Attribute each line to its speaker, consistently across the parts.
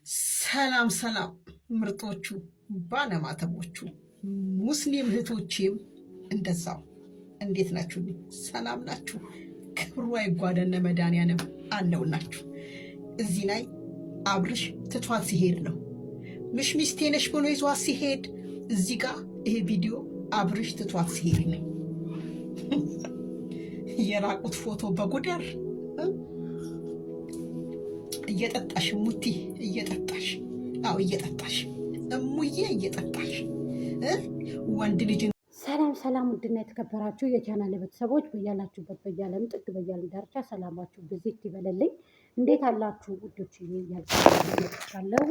Speaker 1: ሰላም ሰላም ምርጦቹ ባለማተቦቹ ሙስሊም እህቶቼም እንደዛው እንዴት ናችሁ? ሰላም ናችሁ? ክብሩ አይጓደነ መድኃኒዓለም አለውላችሁ። እዚህ ላይ አብርሽ ትቷት ሲሄድ ነው ምሽ ሚስቴ ነሽ ብሎ ይዟት ሲሄድ እዚህ ጋር ይሄ ቪዲዮ አብርሽ ትቷት ሲሄድ ነው። የራቁት ፎቶ በጉደር እየጠጣሽ ሙቲ እየጠጣሽ እየጠጣሽ እሙዬ እየጠጣሽ ወንድ ልጅ።
Speaker 2: ሰላም ሰላም፣ ውድና የተከበራችሁ የቻናል ቤተሰቦች በያላችሁበት በያለም ጥግ በያሉ ዳርቻ ሰላማችሁ ብዝት ይበለልኝ። እንዴት አላችሁ ውዶች? ያለው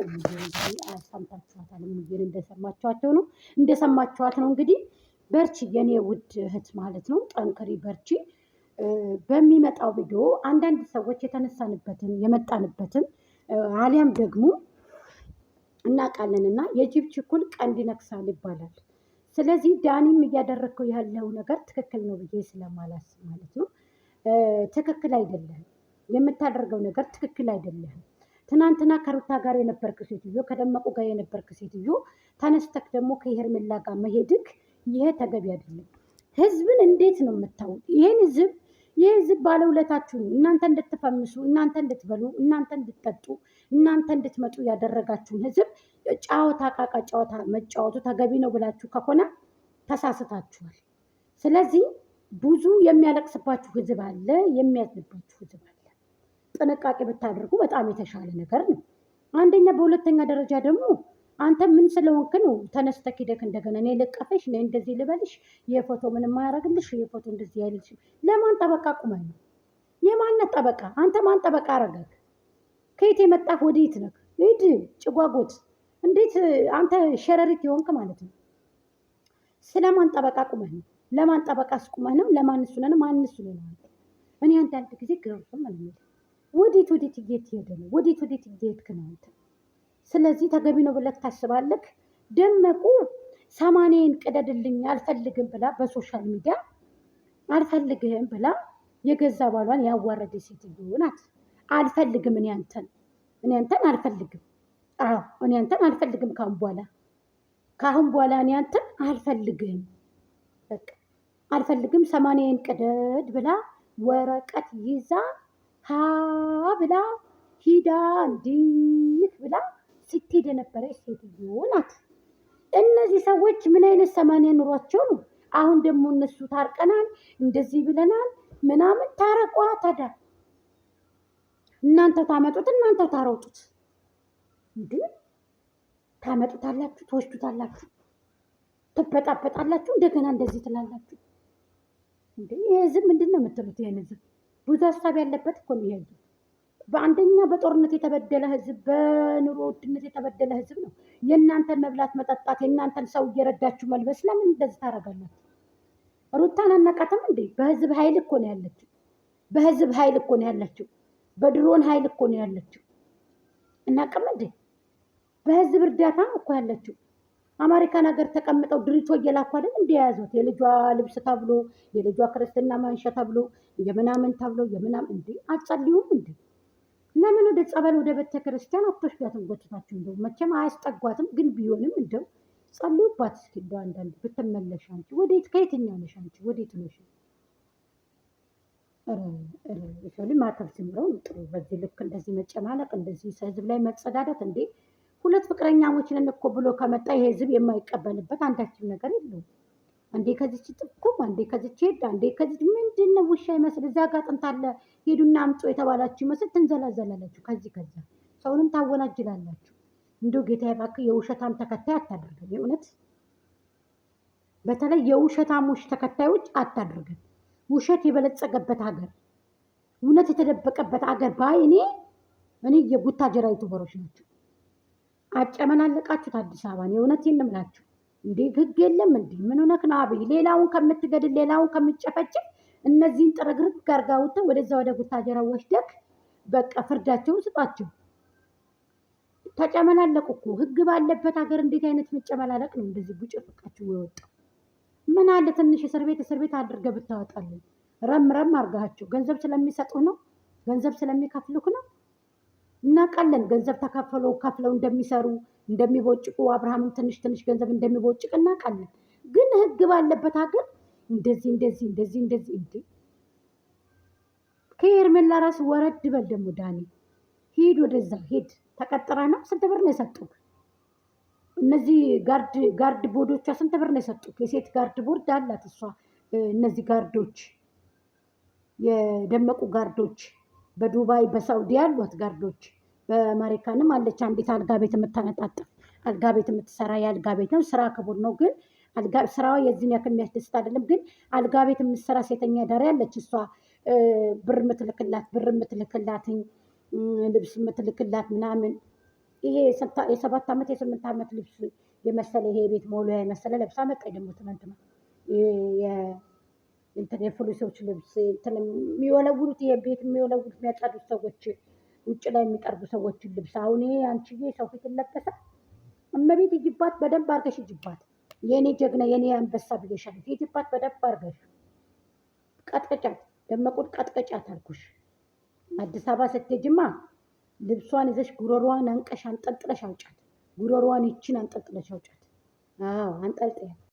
Speaker 2: ሰምታችኋታል። ሙዬን እንደሰማችኋት ነው። እንግዲህ በርቺ የኔ ውድ እህት ማለት ነው። ጠንክሪ በርቺ። በሚመጣው ቪዲዮ አንዳንድ ሰዎች የተነሳንበትን የመጣንበትን አሊያም ደግሞ እናውቃለንና የጅብ ችኩል ቀንድ ይነክሳል ይባላል። ስለዚህ ዳኒም እያደረግከው ያለው ነገር ትክክል ነው ብዬ ስለማላስብ ማለት ነው። ትክክል አይደለም፣ የምታደርገው ነገር ትክክል አይደለም። ትናንትና ከሩታ ጋር የነበርክ ሴትዮ፣ ከደመቁ ጋር የነበርክ ሴትዮ ተነስተክ ደግሞ ከሄርሜላ ጋር መሄድክ ይሄ ተገቢ አይደለም። ህዝብን እንዴት ነው የምታዩት? ይህ ህዝብ ባለውለታችሁ ነው። እናንተ እንድትፈምሱ፣ እናንተ እንድትበሉ፣ እናንተ እንድትጠጡ፣ እናንተ እንድትመጡ ያደረጋችሁን ህዝብ ጨዋታ ቃቃ ጨዋታ መጫወቱ ተገቢ ነው ብላችሁ ከሆነ ተሳስታችኋል። ስለዚህ ብዙ የሚያለቅስባችሁ ህዝብ አለ፣ የሚያዝንባችሁ ህዝብ አለ። ጥንቃቄ ብታደርጉ በጣም የተሻለ ነገር ነው። አንደኛ። በሁለተኛ ደረጃ ደግሞ አንተ ምን ስለሆንክ ነው ተነስተህ ሂደህ እንደገና እኔ ልቀፈሽ እኔ እንደዚህ ልበልሽ፣ የፎቶ ምንም አያደርግልሽ፣ የፎቶ እንደዚህ አይልሽ። ለማን ጠበቃ ቁመህ ነው? የማነት ጠበቃ? አንተ ማን ጠበቃ አረገህ? ከየት የመጣህ ወዴት ነህ? ሂድ ጭጓጎት። እንዴት አንተ ሸረሪት የሆንክ ማለት ነው? ስለማን ጠበቃ ቁመህ ነው? ለማን ጠበቃ አስቁመህ ነው? ለማን እሱ ነን? ማን እሱ ነው? እኔ አንዳንድ ጊዜ ግርም ማለት ነው። ወዴት እየሄድክ ነው? ወዴት እየሄድክ ነው አንተ? ስለዚህ ተገቢ ነው ብለህ ታስባለህ? ደመቁ ሰማንያን ቅደድልኝ አልፈልግም ብላ በሶሻል ሚዲያ አልፈልግህም ብላ የገዛ ባሏን ያዋረደ ሴትዮ ናት። አልፈልግም እኔ አንተን አልፈልግም። እኔ አንተን አልፈልግም። ካሁን በኋላ እኔ አንተን አልፈልግም። በቃ አልፈልግም። ሰማንያን ቅደድ ብላ ወረቀት ይዛ ሀ ብላ ሂዳ እንዲህ ብላ ስትሄድ የነበረች ሴትዮ ናት። እነዚህ ሰዎች ምን አይነት ሰማንያ ኑሯቸው ነው? አሁን ደግሞ እነሱ ታርቀናል እንደዚህ ብለናል ምናምን። ታረቋ ታዲያ። እናንተ ታመጡት፣ እናንተ ታረውጡት። እንዴ ታመጡታላችሁ፣ ትወስዱታላችሁ፣ ትበጣበጣላችሁ፣ እንደገና እንደዚህ ትላላችሁ። እንዴ ይሄ ህዝብ ምንድን ነው የምትሉት? ይሄን ህዝብ ብዙ ሀሳብ ያለበት እኮ ነው። ይሄ ህዝብ በአንደኛ በጦርነት የተበደለ ህዝብ፣ በኑሮ ውድነት የተበደለ ህዝብ ነው። የእናንተን መብላት መጠጣት፣ የእናንተን ሰው እየረዳችሁ መልበስ ለምን እንደዚህ ታደርጋላችሁ? ሩታን አናቃትም እንዴ? በህዝብ ኃይል እኮ ነው ያለችው። በህዝብ ኃይል እኮ ነው ያለችው። በድሮን ኃይል እኮ ነው ያለችው። እናቅም እንዴ? በህዝብ እርዳታ እኮ ያለችው። አሜሪካን ሀገር ተቀምጠው ድሪቶ እየላኩ አይደል እንደ ያዙት። የልጇ ልብስ ተብሎ፣ የልጇ ክርስትና ማንሻ ተብሎ፣ የምናምን ተብሎ የምናምን። እንዴ አትጸልዩም እንዴ? ለምን ወደ ጸበል ወደ ቤተ ክርስቲያን አትወስዷትም? ጎትታችሁ እንደው መቼም አያስጠጓትም፣ ግን ቢሆንም እንደው ጸልዩባት እስኪ። እንደው አንዳንድ ብትመለሽ አንቺ ወዴት ከየትኛው ነሽ አንቺ? ወዴት ነሽ? ሰው ማተብ ሲምረው ጥሩ። በዚህ ልክ እንደዚህ መጨማለቅ፣ እንደዚህ ህዝብ ላይ መጸዳዳት። እንዴ ሁለት ፍቅረኛሞች ነን እኮ ብሎ ከመጣ ይሄ ህዝብ የማይቀበልበት አንዳችም ነገር የለውም። አንዴ ከዚች ጥቁም፣ አንዴ ከዚች ሄድ፣ አንዴ ከዚች ምንድን ነው ውሻ ይመስል እዛ ጋር ጥንት አለ ሄዱና አምጦ የተባላችሁ ይመስል ትንዘላዘላላችሁ። ከዚህ ከዛ ሰውንም ታወናጅላላችሁ። እንዲሁ ጌታ እባክህ የውሸታም ተከታይ አታድርገን። የእውነት በተለይ የውሸታሞች ተከታዮች አታድርገን። ውሸት የበለጸገበት ሀገር፣ እውነት የተደበቀበት ሀገር ባይ እኔ የቡታጀራ ዩቱበሮች ናቸው። አጨመላለቃችሁት አዲስ አበባን። የእውነቴን ነው የምላችሁ። እንዴ ህግ የለም እንዴ? ምን ሆነክ ነው አብይ? ሌላውን ከምትገድል ሌላውን ከምትጨፈጭፍ እነዚህን ጥርግርግ ጋርጋ ወጥተው ወደዛ ወደ ጉታጀራ ወስደክ በቃ ፍርዳቸውን ስጣቸው። ተጨመላለቁ እኮ። ህግ ባለበት ሀገር እንዴት አይነት መጨመላለቅ ነው? እንደዚህ ቡጭፍቃችሁ የወጣው ምን አለ? ትንሽ እስር ቤት አድርገህ ብታወጣልን። ረም አርጋቸው። ገንዘብ ስለሚሰጡ ነው? ገንዘብ ስለሚከፍሉክ ነው? እናውቃለን። ገንዘብ ከፍለው እንደሚሰሩ እንደሚቦጭቁ፣ አብርሃምም ትንሽ ትንሽ ገንዘብ እንደሚቦጭቅ እናውቃለን። ግን ህግ ባለበት ሀገር እንደዚህ እንዴ! ከሄርሜላ ራስ ወረድ በል ደግሞ ዳኒ፣ ሂድ ወደዛ ሂድ። ተቀጥረ ነው። ስንት ብር ነው የሰጡት? እነዚህ ጋርድ ቦርዶቿ ስንት ብር ነው የሰጡት? የሴት ጋርድ ቦርድ አላት እሷ። እነዚህ ጋርዶች የደመቁ ጋርዶች በዱባይ በሳውዲ ያሏት ጋርዶች፣ በአሜሪካንም አለች አንዲት አልጋ ቤት የምታነጣጥፍ አልጋ ቤት የምትሰራ የአልጋ ቤት ነው። ስራ ክቡር ነው፣ ግን ስራዋ የዚህን ያክል የሚያስደስት አይደለም። ግን አልጋ ቤት የምትሰራ ሴተኛ ዳሪ ያለች እሷ ብር የምትልክላት ልብስ የምትልክላት ምናምን። ይሄ የ7 ዓመት የ8 ዓመት ልብስ የመሰለ ይሄ ቤት መውለያ የመሰለ ለብሳ መጣች። ደግሞ ትናንትና የፖሊሶች ልብስ የሚወለውሉት ይሄ ቤት የሚወለውሉት የሚያጸዱት ሰዎች፣ ውጭ ላይ የሚቀርቡ ሰዎችን ልብስ። አሁን ይሄ አንቺዬ ሰው ፊት ለበሰ። እመቤት ሂጂባት፣ በደንብ አድርገሽ ሂጂባት። የኔ ጀግና የኔ አንበሳ ብዬሻለሁ። ሂጂባት በደንብ አድርገሽ ቀጥቀጫት፣ ደመቁን ቀጥቀጫት አልኩሽ። አዲስ አበባ ስትሄጂማ ልብሷን ይዘሽ ጉሮሯን አንቀሽ አንጠልጥለሽ አውጫት። ጉሮሯን ይችን አንጠልጥለሽ አውጫት። አዎ አንጠልጥያ